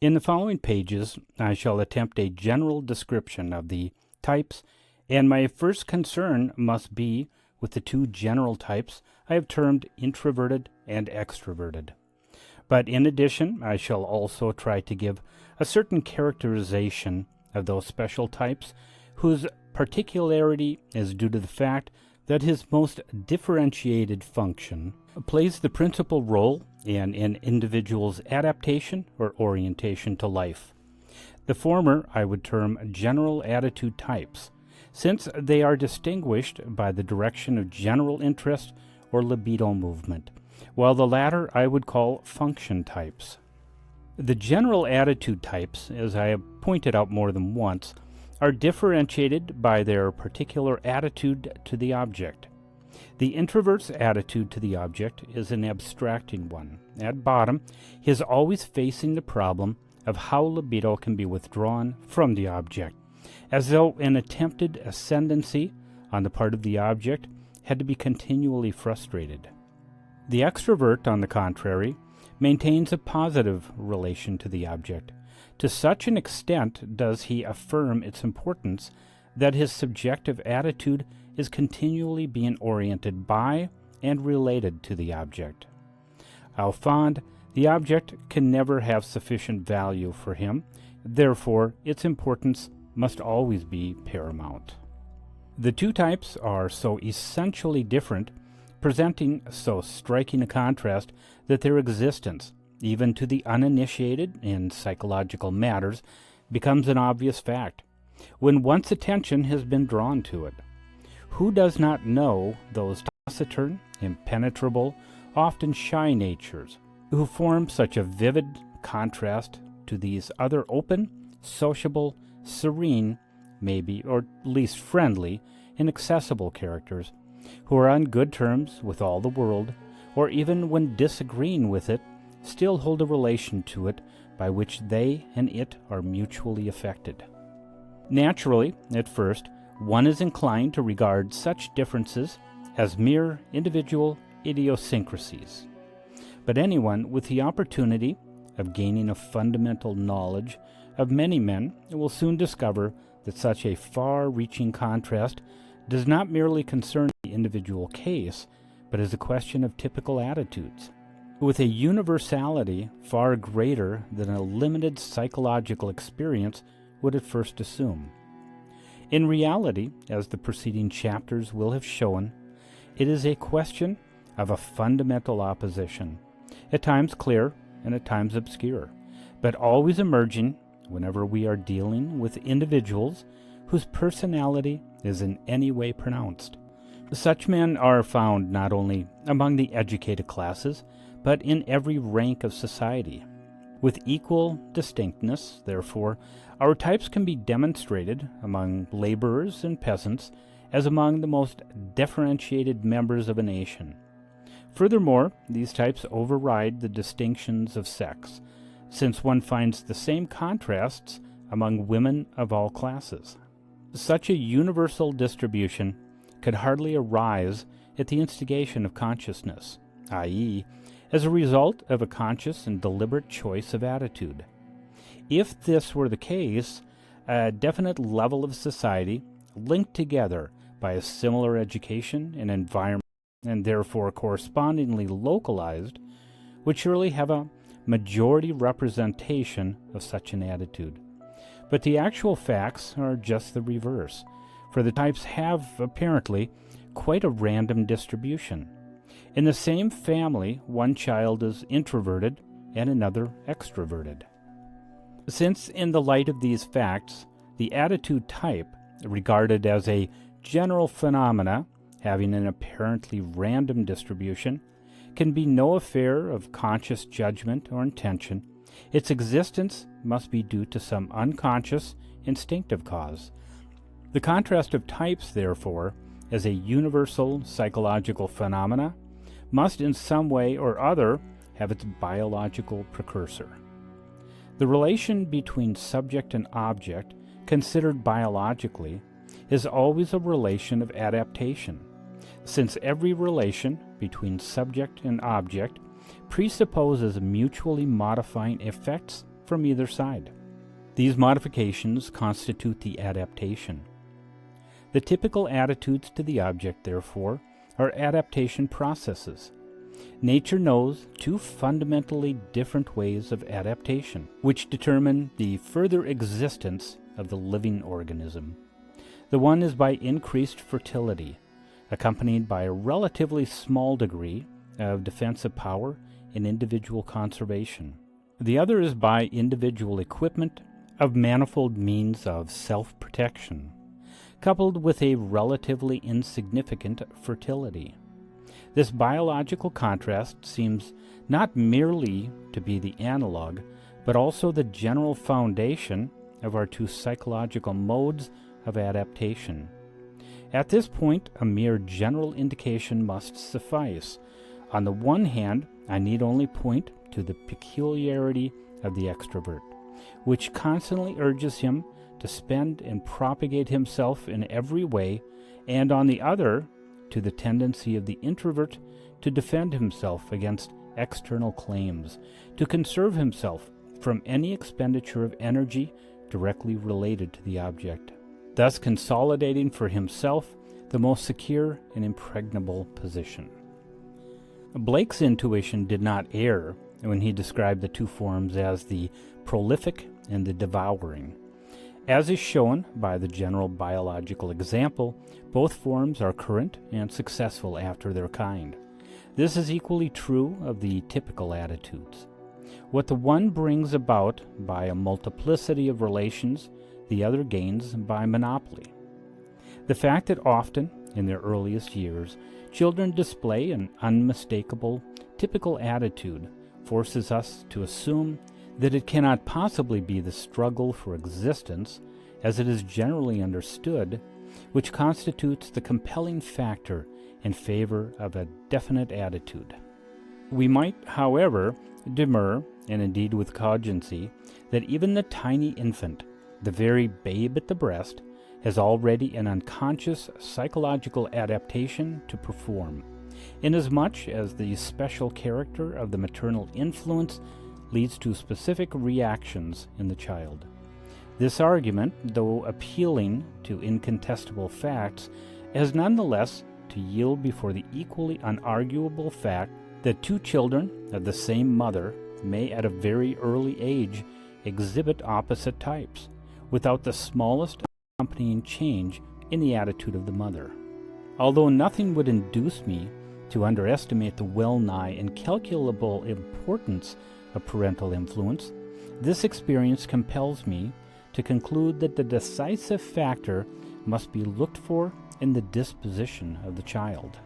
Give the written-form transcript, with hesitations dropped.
In the following pages, I shall attempt a general description of the types, and my first concern must be with the two general types I have termed introverted and extroverted. But in addition, I shall also try to give a certain characterization of those special types whose particularity is due to the fact that his most differentiated function plays the principal role in an individual's adaptation or orientation to life. The former I would term general attitude types, since they are distinguished by the direction of general interest or libido movement, while the latter I would call function types. The general attitude types, as I have pointed out more than once, are differentiated by their particular attitude to the object. The introvert's attitude to the object is an abstracting one. At bottom, he is always facing the problem of how libido can be withdrawn from the object, as though an attempted ascendancy on the part of the object had to be continually frustrated. The extrovert, on the contrary, maintains a positive relation to the object. To such an extent does he affirm its importance that his subjective attitude is continually being oriented by and related to the object. Au fond, the object can never have sufficient value for him, therefore its importance must always be paramount. The two types are so essentially different, presenting so striking a contrast, that their existence, even to the uninitiated in psychological matters, becomes an obvious fact, when once attention has been drawn to it. Who does not know those taciturn, impenetrable, often shy natures, who form such a vivid contrast to these other open, sociable, serene, maybe, or at least friendly, and accessible characters, who are on good terms with all the world, or even when disagreeing with it, still hold a relation to it by which they and it are mutually affected. Naturally, at first, one is inclined to regard such differences as mere individual idiosyncrasies. But anyone with the opportunity of gaining a fundamental knowledge of many men will soon discover that such a far-reaching contrast does not merely concern the individual case, but is a question of typical attitudes, with a universality far greater than a limited psychological experience would at first assume. In reality, as the preceding chapters will have shown, it is a question of a fundamental opposition, at times clear and at times obscure, but always emerging whenever we are dealing with individuals whose personality is in any way pronounced. Such men are found not only among the educated classes, but in every rank of society. With equal distinctness, therefore, our types can be demonstrated among laborers and peasants as among the most differentiated members of a nation. Furthermore, these types override the distinctions of sex, since one finds the same contrasts among women of all classes. Such a universal distribution could hardly arise at the instigation of consciousness, i.e., as a result of a conscious and deliberate choice of attitude. If this were the case, a definite level of society, linked together by a similar education and environment, and therefore correspondingly localized, would surely have a majority representation of such an attitude. But the actual facts are just the reverse, for the types have, apparently, quite a random distribution. In the same family, one child is introverted and another extroverted. Since, in the light of these facts, the attitude type, regarded as a general phenomena having an apparently random distribution, can be no affair of conscious judgment or intention, its existence must be due to some unconscious, instinctive cause. The contrast of types, therefore, as a universal psychological phenomena, must in some way or other have its biological precursor. The relation between subject and object, considered biologically, is always a relation of adaptation, since every relation between subject and object presupposes mutually modifying effects from either side. These modifications constitute the adaptation. The typical attitudes to the object, therefore, are adaptation processes. Nature knows two fundamentally different ways of adaptation, which determine the further existence of the living organism. The one is by increased fertility, accompanied by a relatively small degree of defensive power and individual conservation. The other is by individual equipment of manifold means of self-protection, coupled with a relatively insignificant fertility. This biological contrast seems not merely to be the analog, but also the general foundation of our two psychological modes of adaptation. At this point, a mere general indication must suffice. On the one hand, I need only point to the peculiarity of the extrovert, which constantly urges him to spend and propagate himself in every way, and on the other, to the tendency of the introvert to defend himself against external claims, to conserve himself from any expenditure of energy directly related to the object, thus consolidating for himself the most secure and impregnable position. Blake's intuition did not err when he described the two forms as the prolific and the devouring. As is shown by the general biological example, both forms are current and successful after their kind. This is equally true of the typical attitudes. What the one brings about by a multiplicity of relations, the other gains by monopoly. The fact that often, in their earliest years, children display an unmistakable, typical attitude forces us to assume that it cannot possibly be the struggle for existence, as it is generally understood, which constitutes the compelling factor in favor of a definite attitude. We might, however, demur, and indeed with cogency, that even the tiny infant, the very babe at the breast, has already an unconscious psychological adaptation to perform, inasmuch as the special character of the maternal influence leads to specific reactions in the child. This argument, though appealing to incontestable facts, has nonetheless to yield before the equally unarguable fact that two children of the same mother may at a very early age exhibit opposite types, without the smallest accompanying change in the attitude of the mother. Although nothing would induce me to underestimate the well-nigh incalculable importance of parental influence, this experience compels me to conclude that the decisive factor must be looked for in the disposition of the child.